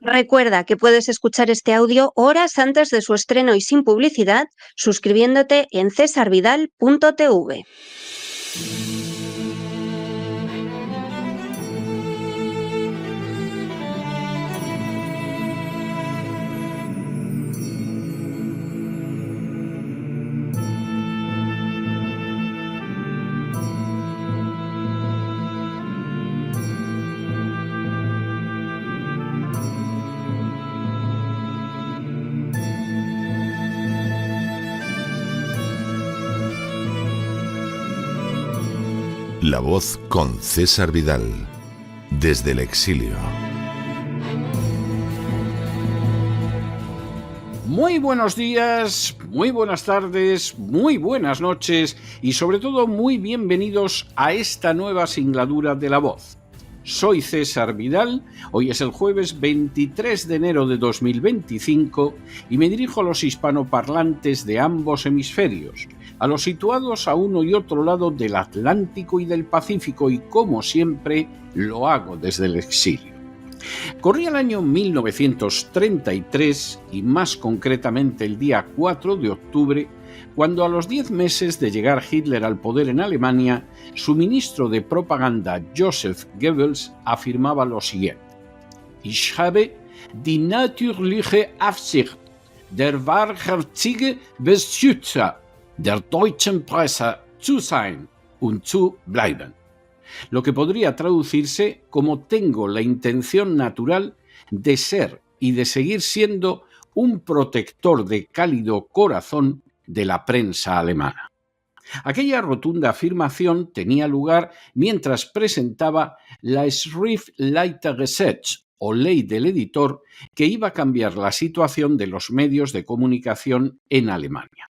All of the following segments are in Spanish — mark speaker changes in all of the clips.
Speaker 1: Recuerda que puedes escuchar este audio horas antes de su estreno y sin publicidad suscribiéndote en cesarvidal.tv.
Speaker 2: La Voz con César Vidal, desde el exilio.
Speaker 3: Muy buenos días, muy buenas tardes, muy buenas noches y sobre todo muy bienvenidos a esta nueva singladura de La Voz. Soy César Vidal, hoy es el jueves 23 de enero de 2025 y me dirijo a los hispanoparlantes de ambos hemisferios, a los situados a uno y otro lado del Atlántico y del Pacífico y, como siempre, lo hago desde el exilio. Corría el año 1933 y más concretamente el día 4 de octubre, cuando a los 10 meses de llegar Hitler al poder en Alemania, su ministro de propaganda Joseph Goebbels afirmaba lo siguiente: Ich habe die natürliche Absicht, der wahrherzige Beschützer der deutschen Presse zu sein und zu bleiben. Lo que podría traducirse como tengo la intención natural de ser y de seguir siendo un protector de cálido corazón de la prensa alemana. Aquella rotunda afirmación tenía lugar mientras presentaba la Schriftleitergesetz, o ley del editor, que iba a cambiar la situación de los medios de comunicación en Alemania.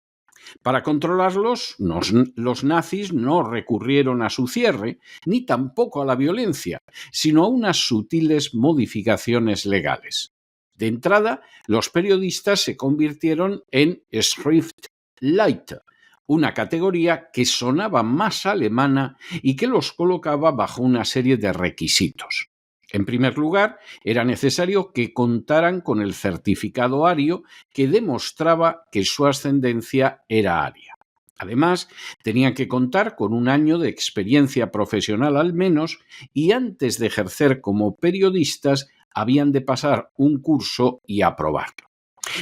Speaker 3: Para controlarlos, los nazis no recurrieron a su cierre, ni tampoco a la violencia, sino a unas sutiles modificaciones legales. De entrada, los periodistas se convirtieron en Schriftleiter, una categoría que sonaba más alemana y que los colocaba bajo una serie de requisitos. En primer lugar, era necesario que contaran con el certificado ario que demostraba que su ascendencia era aria. Además, tenían que contar con un año de experiencia profesional al menos y antes de ejercer como periodistas habían de pasar un curso y aprobarlo.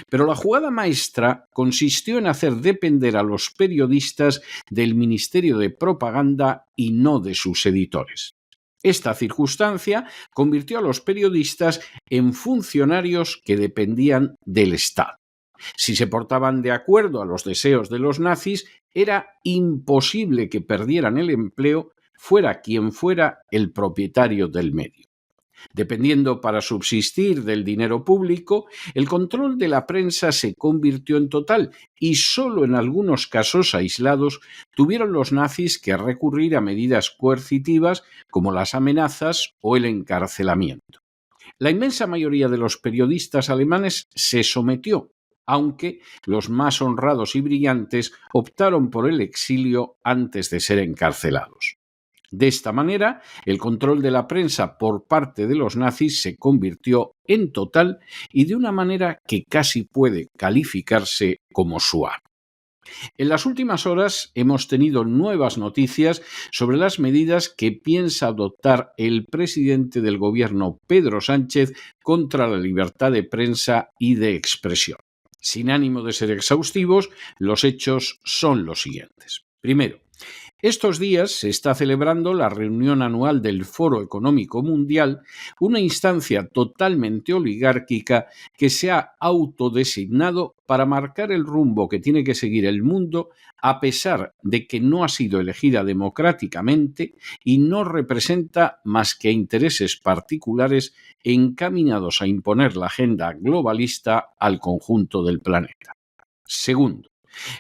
Speaker 3: Pero la jugada maestra consistió en hacer depender a los periodistas del Ministerio de Propaganda y no de sus editores. Esta circunstancia convirtió a los periodistas en funcionarios que dependían del Estado. Si se portaban de acuerdo a los deseos de los nazis, era imposible que perdieran el empleo, fuera quien fuera el propietario del medio. Dependiendo para subsistir del dinero público, el control de la prensa se convirtió en total y solo en algunos casos aislados tuvieron los nazis que recurrir a medidas coercitivas como las amenazas o el encarcelamiento. La inmensa mayoría de los periodistas alemanes se sometió, aunque los más honrados y brillantes optaron por el exilio antes de ser encarcelados. De esta manera, el control de la prensa por parte de los nazis se convirtió en total y de una manera que casi puede calificarse como suave. En las últimas horas hemos tenido nuevas noticias sobre las medidas que piensa adoptar el presidente del gobierno, Pedro Sánchez, contra la libertad de prensa y de expresión. Sin ánimo de ser exhaustivos, los hechos son los siguientes. Primero, estos días se está celebrando la reunión anual del Foro Económico Mundial, una instancia totalmente oligárquica que se ha autodesignado para marcar el rumbo que tiene que seguir el mundo a pesar de que no ha sido elegida democráticamente y no representa más que intereses particulares encaminados a imponer la agenda globalista al conjunto del planeta. Segundo,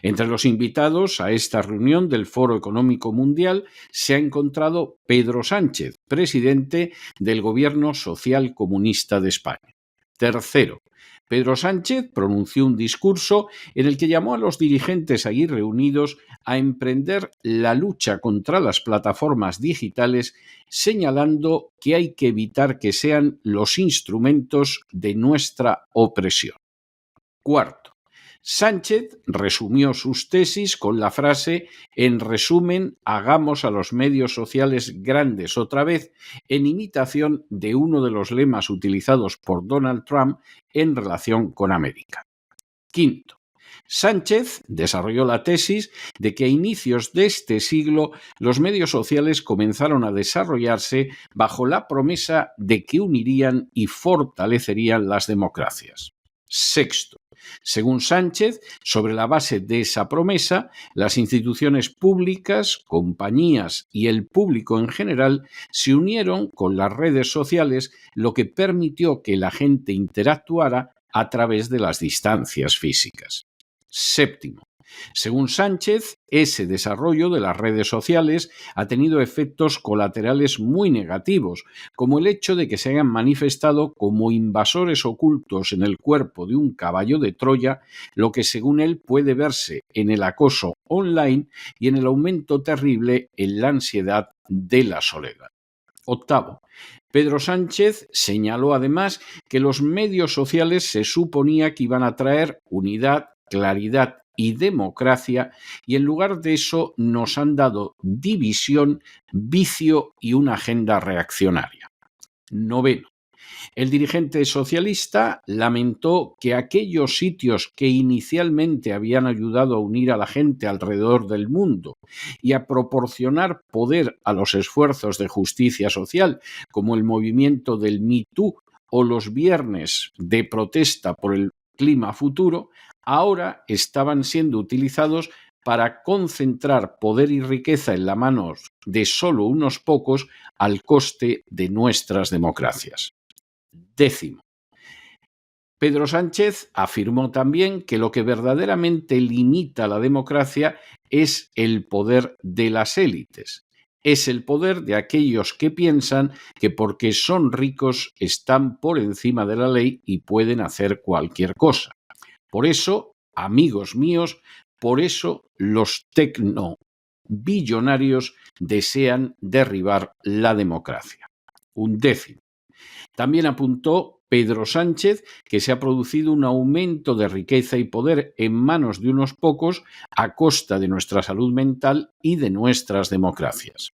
Speaker 3: entre los invitados a esta reunión del Foro Económico Mundial se ha encontrado Pedro Sánchez, presidente del Gobierno Social Comunista de España. Tercero, Pedro Sánchez pronunció un discurso en el que llamó a los dirigentes allí reunidos a emprender la lucha contra las plataformas digitales, señalando que hay que evitar que sean los instrumentos de nuestra opresión. Cuarto, Sánchez resumió sus tesis con la frase: en resumen, hagamos a los medios sociales grandes otra vez, en imitación de uno de los lemas utilizados por Donald Trump en relación con América. Quinto, Sánchez desarrolló la tesis de que a inicios de este siglo los medios sociales comenzaron a desarrollarse bajo la promesa de que unirían y fortalecerían las democracias. Sexto, según Sánchez, sobre la base de esa promesa, las instituciones públicas, compañías y el público en general se unieron con las redes sociales, lo que permitió que la gente interactuara a través de las distancias físicas. Séptimo, según Sánchez, ese desarrollo de las redes sociales ha tenido efectos colaterales muy negativos, como el hecho de que se hayan manifestado como invasores ocultos en el cuerpo de un caballo de Troya, lo que según él puede verse en el acoso online y en el aumento terrible en la ansiedad de la soledad. Octavo, Pedro Sánchez señaló además que los medios sociales se suponía que iban a traer unidad, claridad y democracia, y en lugar de eso nos han dado división, vicio y una agenda reaccionaria. Noveno, el dirigente socialista lamentó que aquellos sitios que inicialmente habían ayudado a unir a la gente alrededor del mundo y a proporcionar poder a los esfuerzos de justicia social, como el movimiento del Me Too o los viernes de protesta por el clima futuro, ahora estaban siendo utilizados para concentrar poder y riqueza en las manos de solo unos pocos al coste de nuestras democracias. Décimo, Pedro Sánchez afirmó también que lo que verdaderamente limita la democracia es el poder de las élites. Es el poder de aquellos que piensan que porque son ricos están por encima de la ley y pueden hacer cualquier cosa. Por eso, amigos míos, por eso los tecnobillonarios desean derribar la democracia. Undécimo. También apuntó Pedro Sánchez que se ha producido un aumento de riqueza y poder en manos de unos pocos a costa de nuestra salud mental y de nuestras democracias.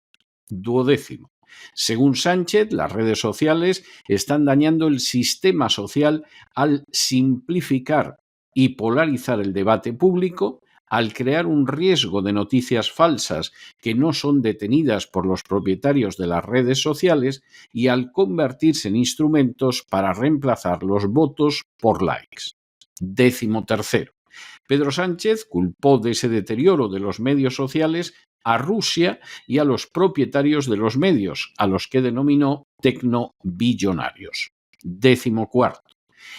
Speaker 3: Duodécimo. Según Sánchez, las redes sociales están dañando el sistema social al simplificar y polarizar el debate público, al crear un riesgo de noticias falsas que no son detenidas por los propietarios de las redes sociales y al convertirse en instrumentos para reemplazar los votos por likes. 13. Pedro Sánchez culpó de ese deterioro de los medios sociales a Rusia y a los propietarios de los medios, a los que denominó tecnobillonarios. 14.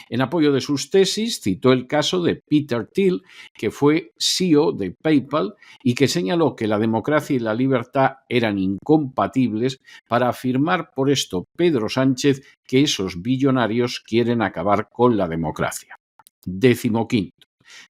Speaker 3: En apoyo de sus tesis, citó el caso de Peter Thiel, que fue CEO de PayPal y que señaló que la democracia y la libertad eran incompatibles, para afirmar por esto Pedro Sánchez que esos billonarios quieren acabar con la democracia. 15.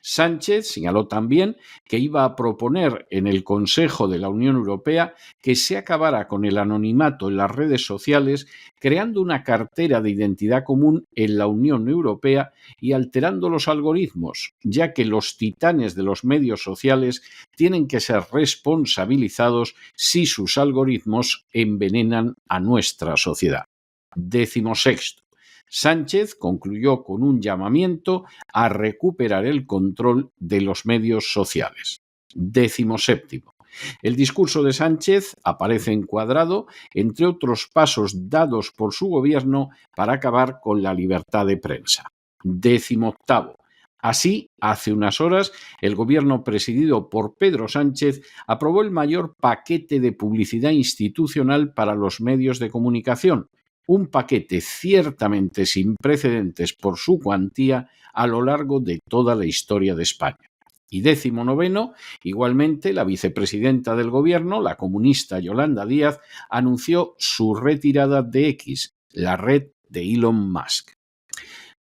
Speaker 3: Sánchez señaló también que iba a proponer en el Consejo de la Unión Europea que se acabara con el anonimato en las redes sociales, creando una cartera de identidad común en la Unión Europea y alterando los algoritmos, ya que los titanes de los medios sociales tienen que ser responsabilizados si sus algoritmos envenenan a nuestra sociedad. 16. Sánchez concluyó con un llamamiento a recuperar el control de los medios sociales. 17. El discurso de Sánchez aparece encuadrado entre otros pasos dados por su gobierno para acabar con la libertad de prensa. 18. Así, hace unas horas, el gobierno presidido por Pedro Sánchez aprobó el mayor paquete de publicidad institucional para los medios de comunicación, un paquete ciertamente sin precedentes por su cuantía a lo largo de toda la historia de España. Y 19, igualmente, la vicepresidenta del gobierno, la comunista Yolanda Díaz, anunció su retirada de X, la red de Elon Musk.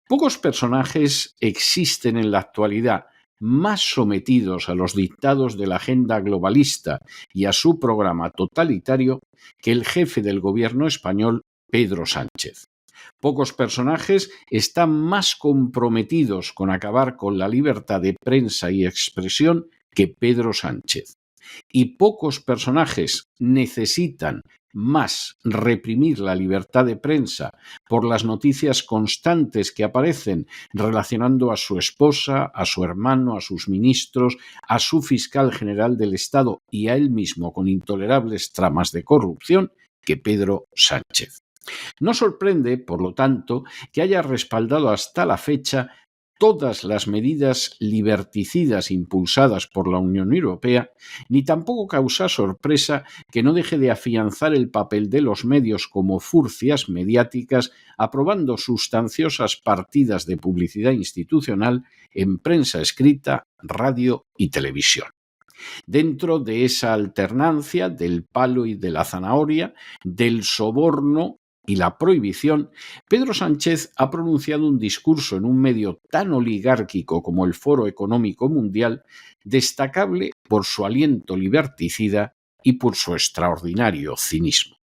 Speaker 3: Pocos personajes existen en la actualidad más sometidos a los dictados de la agenda globalista y a su programa totalitario que el jefe del gobierno español, Pedro Sánchez. Pocos personajes están más comprometidos con acabar con la libertad de prensa y expresión que Pedro Sánchez. Y pocos personajes necesitan más reprimir la libertad de prensa por las noticias constantes que aparecen relacionando a su esposa, a su hermano, a sus ministros, a su fiscal general del Estado y a él mismo con intolerables tramas de corrupción que Pedro Sánchez. No sorprende, por lo tanto, que haya respaldado hasta la fecha todas las medidas liberticidas impulsadas por la Unión Europea, ni tampoco causa sorpresa que no deje de afianzar el papel de los medios como furcias mediáticas, aprobando sustanciosas partidas de publicidad institucional en prensa escrita, radio y televisión. Dentro de esa alternancia del palo y de la zanahoria, del soborno y la prohibición, Pedro Sánchez ha pronunciado un discurso en un medio tan oligárquico como el Foro Económico Mundial, destacable por su aliento liberticida y por su extraordinario cinismo.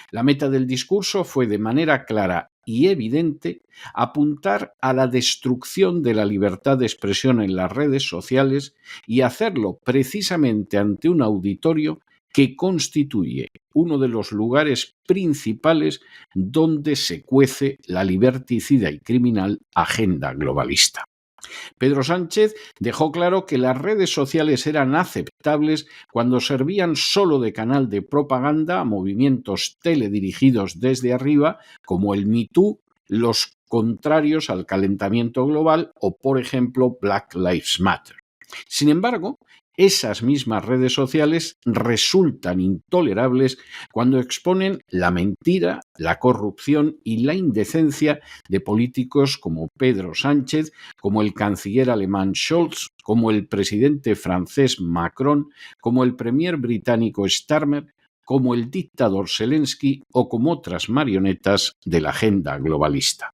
Speaker 3: La meta del discurso fue de manera clara y evidente apuntar a la destrucción de la libertad de expresión en las redes sociales y hacerlo precisamente ante un auditorio que constituye uno de los lugares principales donde se cuece la liberticida y criminal agenda globalista. Pedro Sánchez dejó claro que las redes sociales eran aceptables cuando servían solo de canal de propaganda a movimientos teledirigidos desde arriba, como el Me Too, los contrarios al calentamiento global o, por ejemplo, Black Lives Matter. Sin embargo, esas mismas redes sociales resultan intolerables cuando exponen la mentira, la corrupción y la indecencia de políticos como Pedro Sánchez, como el canciller alemán Scholz, como el presidente francés Macron, como el premier británico Starmer, como el dictador Zelensky o como otras marionetas de la agenda globalista.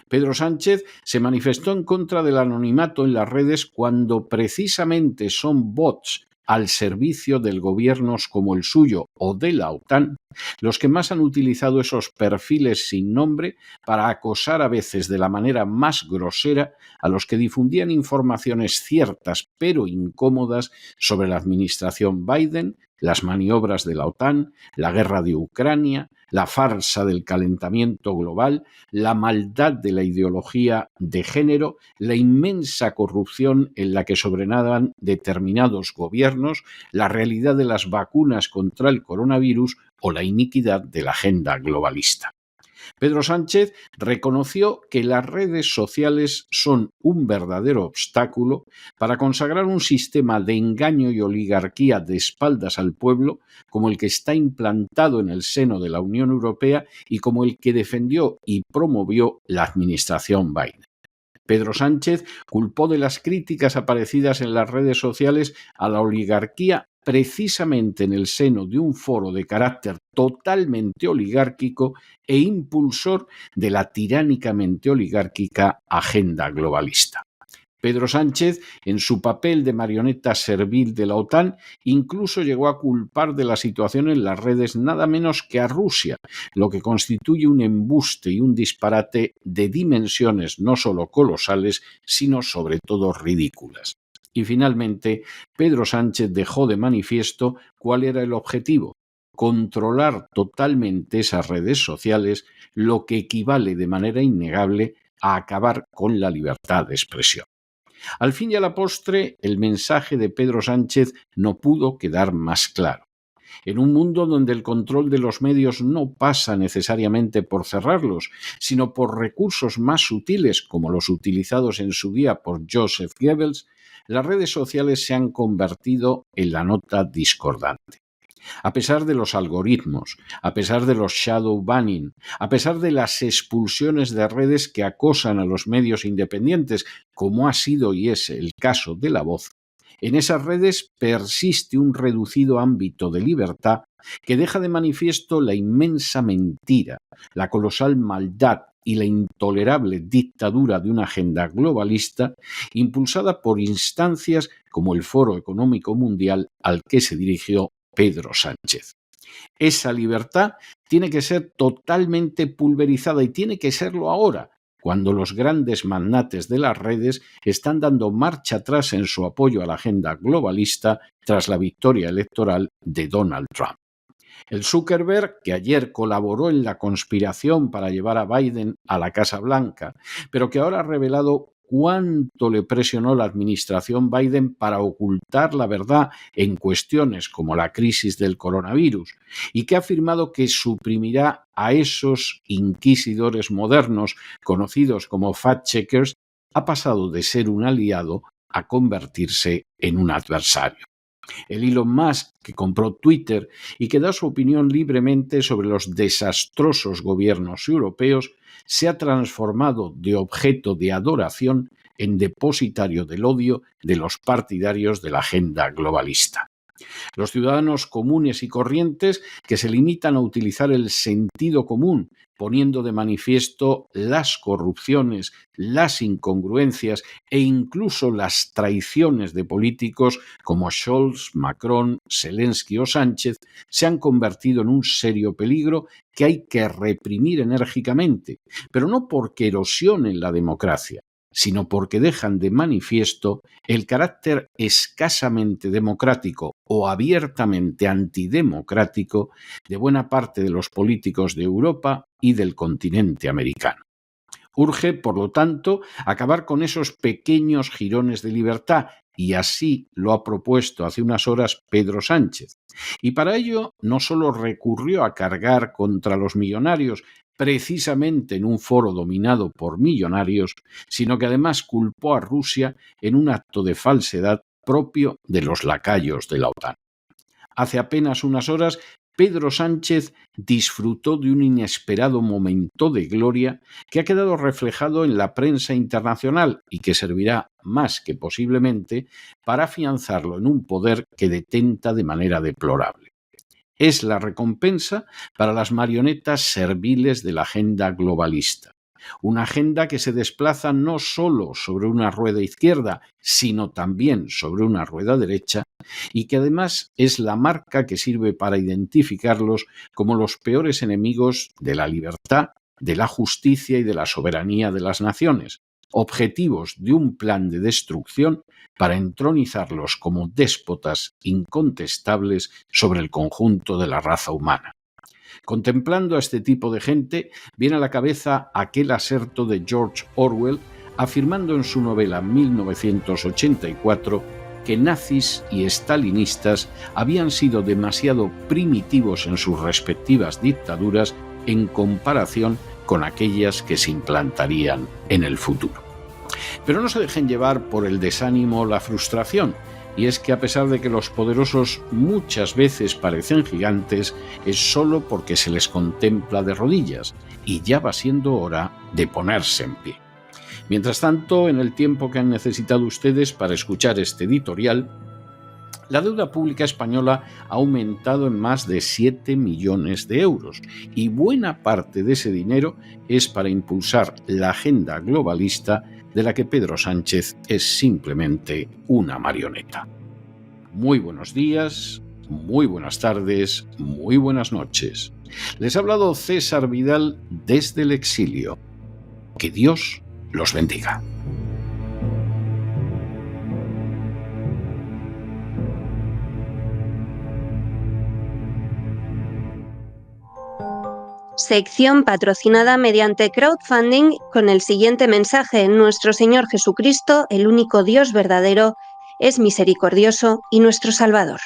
Speaker 3: Pedro Sánchez se manifestó en contra del anonimato en las redes cuando precisamente son bots al servicio de gobiernos como el suyo o de la OTAN los que más han utilizado esos perfiles sin nombre para acosar a veces de la manera más grosera a los que difundían informaciones ciertas pero incómodas sobre la administración Biden, las maniobras de la OTAN, la guerra de Ucrania, la farsa del calentamiento global, la maldad de la ideología de género, la inmensa corrupción en la que sobrenadan determinados gobiernos, la realidad de las vacunas contra el coronavirus o la iniquidad de la agenda globalista. Pedro Sánchez reconoció que las redes sociales son un verdadero obstáculo para consagrar un sistema de engaño y oligarquía de espaldas al pueblo como el que está implantado en el seno de la Unión Europea y como el que defendió y promovió la administración Biden. Pedro Sánchez culpó de las críticas aparecidas en las redes sociales a la oligarquía precisamente en el seno de un foro de carácter totalmente oligárquico e impulsor de la tiránicamente oligárquica agenda globalista. Pedro Sánchez, en su papel de marioneta servil de la OTAN, incluso llegó a culpar de la situación en las redes nada menos que a Rusia, lo que constituye un embuste y un disparate de dimensiones no solo colosales, sino sobre todo ridículas. Y finalmente, Pedro Sánchez dejó de manifiesto cuál era el objetivo: controlar totalmente esas redes sociales, lo que equivale de manera innegable a acabar con la libertad de expresión. Al fin y a la postre, el mensaje de Pedro Sánchez no pudo quedar más claro. En un mundo donde el control de los medios no pasa necesariamente por cerrarlos, sino por recursos más sutiles como los utilizados en su día por Joseph Goebbels, las redes sociales se han convertido en la nota discordante. A pesar de los algoritmos, a pesar de los shadow banning, a pesar de las expulsiones de redes que acosan a los medios independientes, como ha sido y es el caso de La Voz, en esas redes persiste un reducido ámbito de libertad que deja de manifiesto la inmensa mentira, la colosal maldad y la intolerable dictadura de una agenda globalista impulsada por instancias como el Foro Económico Mundial al que se dirigió Pedro Sánchez. Esa libertad tiene que ser totalmente pulverizada y tiene que serlo ahora, cuando los grandes magnates de las redes están dando marcha atrás en su apoyo a la agenda globalista tras la victoria electoral de Donald Trump. El Zuckerberg, que ayer colaboró en la conspiración para llevar a Biden a la Casa Blanca, pero que ahora ha revelado cuánto le presionó la administración Biden para ocultar la verdad en cuestiones como la crisis del coronavirus, y que ha afirmado que suprimirá a esos inquisidores modernos conocidos como fact-checkers, ha pasado de ser un aliado a convertirse en un adversario. El Elon Musk, que compró Twitter y que da su opinión libremente sobre los desastrosos gobiernos europeos, se ha transformado de objeto de adoración en depositario del odio de los partidarios de la agenda globalista. Los ciudadanos comunes y corrientes que se limitan a utilizar el sentido común, poniendo de manifiesto las corrupciones, las incongruencias e incluso las traiciones de políticos como Scholz, Macron, Zelensky o Sánchez, se han convertido en un serio peligro que hay que reprimir enérgicamente, pero no porque erosionen la democracia, sino porque dejan de manifiesto el carácter escasamente democrático o abiertamente antidemocrático de buena parte de los políticos de Europa y del continente americano. Urge, por lo tanto, acabar con esos pequeños jirones de libertad, y así lo ha propuesto hace unas horas Pedro Sánchez. Y para ello no solo recurrió a cargar contra los millonarios, precisamente en un foro dominado por millonarios, sino que además culpó a Rusia en un acto de falsedad propio de los lacayos de la OTAN. Hace apenas unas horas, Pedro Sánchez disfrutó de un inesperado momento de gloria que ha quedado reflejado en la prensa internacional y que servirá más que posiblemente para afianzarlo en un poder que detenta de manera deplorable. Es la recompensa para las marionetas serviles de la agenda globalista. Una agenda que se desplaza no solo sobre una rueda izquierda, sino también sobre una rueda derecha, y que además es la marca que sirve para identificarlos como los peores enemigos de la libertad, de la justicia y de la soberanía de las naciones, objetivos de un plan de destrucción para entronizarlos como déspotas incontestables sobre el conjunto de la raza humana. Contemplando a este tipo de gente, viene a la cabeza aquel aserto de George Orwell afirmando en su novela 1984 que nazis y stalinistas habían sido demasiado primitivos en sus respectivas dictaduras en comparación con aquellas que se implantarían en el futuro. Pero no se dejen llevar por el desánimo o la frustración, y es que a pesar de que los poderosos muchas veces parecen gigantes, es solo porque se les contempla de rodillas, y ya va siendo hora de ponerse en pie. Mientras tanto, en el tiempo que han necesitado ustedes para escuchar este editorial, la deuda pública española ha aumentado en más de 7 millones de euros y buena parte de ese dinero es para impulsar la agenda globalista de la que Pedro Sánchez es simplemente una marioneta. Muy buenos días, muy buenas tardes, muy buenas noches. Les ha hablado César Vidal desde el exilio. Que Dios los bendiga.
Speaker 1: Sección patrocinada mediante crowdfunding con el siguiente mensaje: Nuestro Señor Jesucristo, el único Dios verdadero, es misericordioso y nuestro Salvador.